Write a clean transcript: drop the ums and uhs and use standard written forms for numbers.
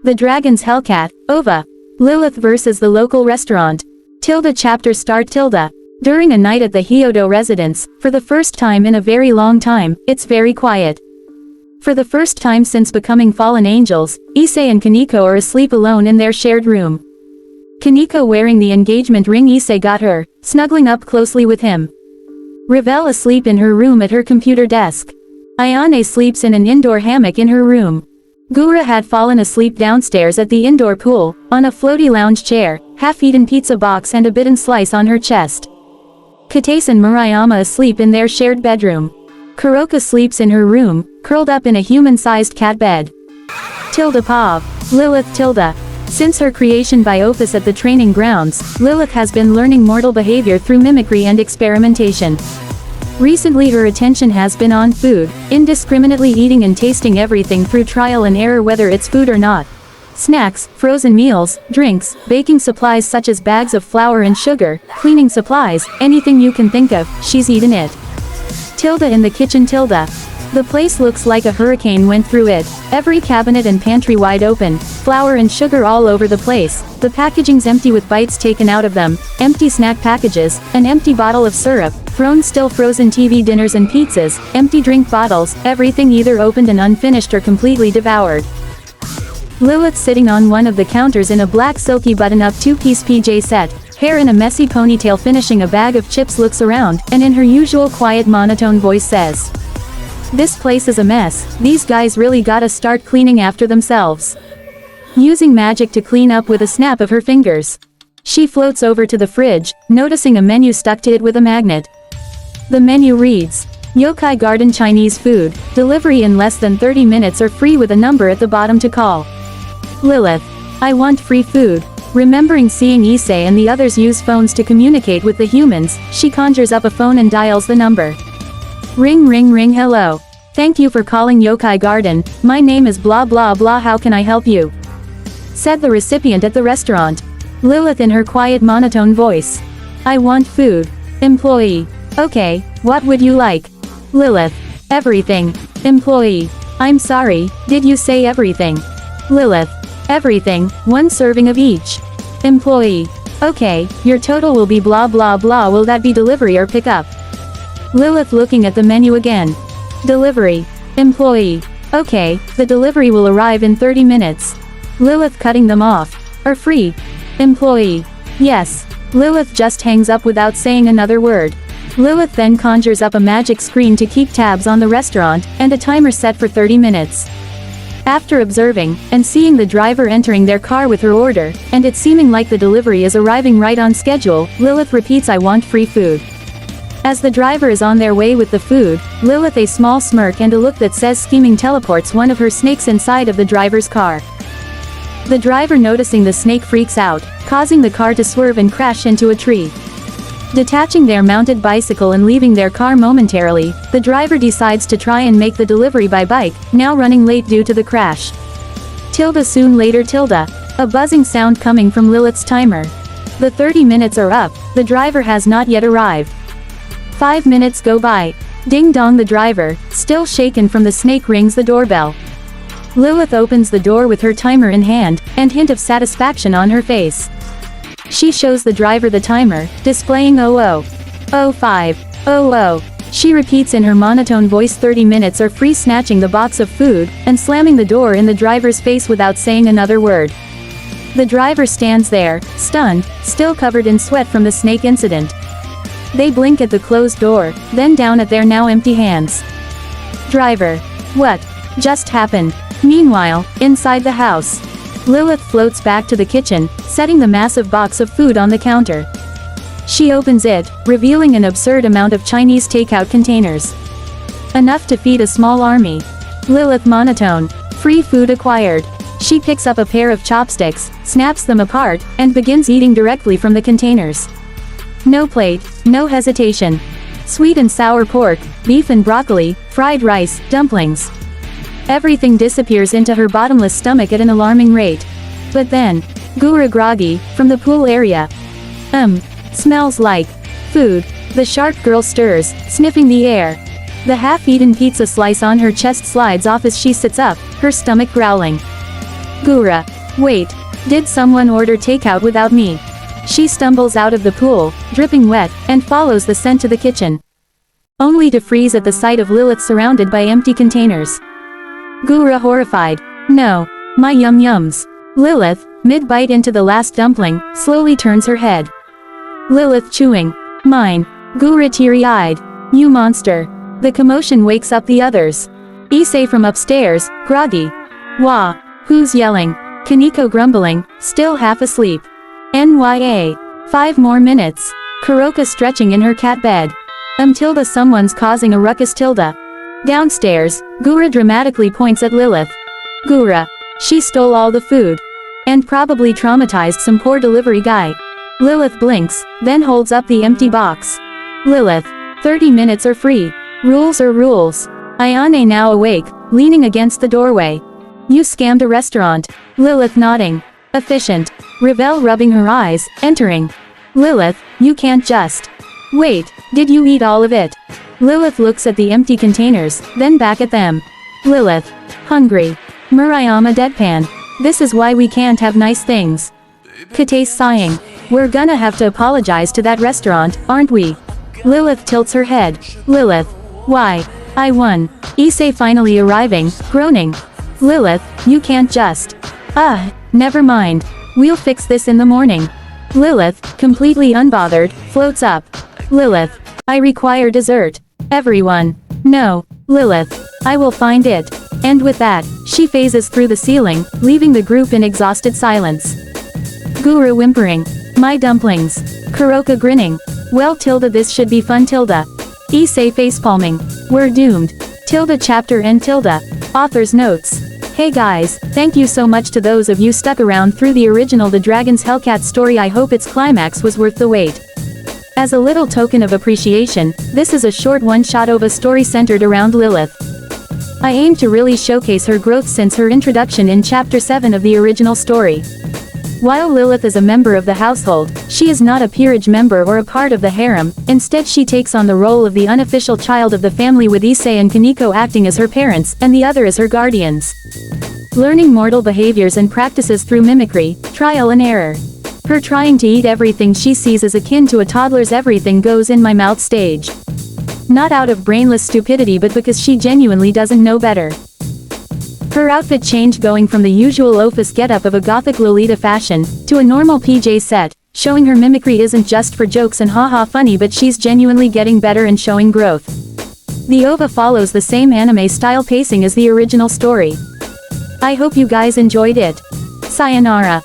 The Dragon's Hellcat, OVA. Lilith versus the local restaurant. Chapter start. During a night at the Hyodo residence, for the first time in a very long time, it's very quiet. For the first time since becoming fallen angels, Issei and Kaneko are asleep alone in their shared room. Kaneko wearing the engagement ring Issei got her, snuggling up closely with him. Ravel asleep in her room at her computer desk. Ayane sleeps in an indoor hammock in her room. Gura had fallen asleep downstairs at the indoor pool, on a floaty lounge chair, half-eaten pizza box and a bitten slice on her chest. Katase and Murayama asleep in their shared bedroom. Kuroka sleeps in her room, curled up in a human-sized cat bed. Pav. Lilith. Since her creation by Opus at the training grounds, Lilith has been learning mortal behavior through mimicry and experimentation. Recently her attention has been on food, indiscriminately eating and tasting everything through trial and error whether it's food or not. Snacks, frozen meals, drinks, baking supplies such as bags of flour and sugar, cleaning supplies, anything you can think of, she's eaten it. In the kitchen. The place looks like a hurricane went through it, every cabinet and pantry wide open, flour and sugar all over the place, the packaging's empty with bites taken out of them, empty snack packages, an empty bottle of syrup, thrown still frozen TV dinners and pizzas, empty drink bottles, everything either opened and unfinished or completely devoured. Lilith sitting on one of the counters in a black silky button-up two-piece PJ set, hair in a messy ponytail finishing a bag of chips looks around, and in her usual quiet monotone voice says, "This place is a mess, these guys really gotta start cleaning after themselves." Using magic to clean up with a snap of her fingers. She floats over to the fridge, noticing a menu stuck to it with a magnet. The menu reads, Yokai Garden Chinese food, delivery in less than 30 minutes or free with a number at the bottom to call. Lilith. I want free food. Remembering seeing Issei and the others use phones to communicate with the humans, she conjures up a phone and dials the number. Ring ring ring. Hello. Thank you for calling Yokai Garden, my name is blah blah blah, how can I help you? Said the recipient at the restaurant. Lilith in her quiet monotone voice. I want food. Employee. Okay, what would you like? Lilith. Everything. Employee. I'm sorry, did you say everything? Lilith. Everything, one serving of each. Employee. Okay, your total will be blah blah blah, will that be delivery or pickup? Lilith looking at the menu again. Delivery. Employee. Okay, the delivery will arrive in 30 minutes. Lilith cutting them off. Or free. Employee. Yes. Lilith just hangs up without saying another word. Lilith then conjures up a magic screen to keep tabs on the restaurant, and a timer set for 30 minutes. After observing, and seeing the driver entering their car with her order, and it seeming like the delivery is arriving right on schedule, Lilith repeats, I want free food. As the driver is on their way with the food, Lilith a small smirk and a look that says scheming teleports one of her snakes inside of the driver's car. The driver noticing the snake freaks out, causing the car to swerve and crash into a tree. Detaching their mounted bicycle and leaving their car momentarily, the driver decides to try and make the delivery by bike, now running late due to the crash. Soon later. A buzzing sound coming from Lilith's timer. The 30 minutes are up, the driver has not yet arrived. 5 minutes go by. Ding dong, the driver, still shaken from the snake, rings the doorbell. Lilith opens the door with her timer in hand, and hint of satisfaction on her face. She shows the driver the timer, displaying 00:05:00. She repeats in her monotone voice, 30 minutes are free, snatching the box of food, and slamming the door in the driver's face without saying another word. The driver stands there, stunned, still covered in sweat from the snake incident. They blink at the closed door, then down at their now empty hands. Driver. What just happened? Meanwhile, inside the house. Lilith floats back to the kitchen, setting the massive box of food on the counter. She opens it, revealing an absurd amount of Chinese takeout containers. Enough to feed a small army. Lilith monotone. Free food acquired. She picks up a pair of chopsticks, snaps them apart, and begins eating directly from the containers. No plate, no hesitation. Sweet and sour pork, beef and broccoli, fried rice, dumplings. Everything disappears into her bottomless stomach at an alarming rate. But then, Gura groggy, from the pool area. Smells like food. The sharp girl stirs, sniffing the air. The half-eaten pizza slice on her chest slides off as she sits up, her stomach growling. Gura. Wait. Did someone order takeout without me? She stumbles out of the pool, dripping wet, and follows the scent to the kitchen. Only to freeze at the sight of Lilith surrounded by empty containers. Gura horrified. No. My yum-yums. Lilith, mid-bite into the last dumpling, slowly turns her head. Lilith chewing. Mine. Gura teary-eyed. You monster. The commotion wakes up the others. Issei from upstairs, groggy. Wah. Who's yelling? Kaneko grumbling, still half asleep. NYA. 5 more minutes. Kuroka stretching in her cat bed. Tilda someone's causing a ruckus Tilda. Downstairs, Gura dramatically points at Lilith. Gura. She stole all the food. And probably traumatized some poor delivery guy. Lilith blinks, then holds up the empty box. Lilith. 30 minutes are free. Rules are rules. Ayane now awake, leaning against the doorway. You scammed a restaurant. Lilith nodding. Efficient. Ravel rubbing her eyes, entering. Lilith, you can't just. Wait, did you eat all of it? Lilith looks at the empty containers, then back at them. Lilith. Hungry. Murayama deadpan. This is why we can't have nice things. Kate sighing. We're gonna have to apologize to that restaurant, aren't we? Lilith tilts her head. Lilith. Why? I won. Issei finally arriving, groaning. Lilith, you can't just. Never mind. We'll fix this in the morning. Lilith, completely unbothered, floats up. Lilith. I require dessert. Everyone. No. Lilith. I will find it. And with that, she phases through the ceiling, leaving the group in exhausted silence. Gura whimpering. My dumplings. Kuroka grinning. Well Tilda, this should be fun Tilda. Issei facepalming. We're doomed. Tilda chapter end Tilda. Author's notes. Hey guys, thank you so much to those of you stuck around through the original The Dragon's Hellcat story. I hope its climax was worth the wait. As a little token of appreciation, this is a short one-shot of a story centered around Lilith. I aim to really showcase her growth since her introduction in Chapter 7 of the original story. While Lilith is a member of the household, she is not a peerage member or a part of the harem. Instead she takes on the role of the unofficial child of the family, with Issei and Kaneko acting as her parents, and the other as her guardians. Learning mortal behaviors and practices through mimicry, trial and error. Her trying to eat everything she sees is akin to a toddler's everything goes in my mouth stage. Not out of brainless stupidity but because she genuinely doesn't know better. Her outfit change going from the usual office getup of a gothic Lolita fashion, to a normal PJ set, showing her mimicry isn't just for jokes and haha funny but she's genuinely getting better and showing growth. The OVA follows the same anime style pacing as the original story. I hope you guys enjoyed it. Sayonara.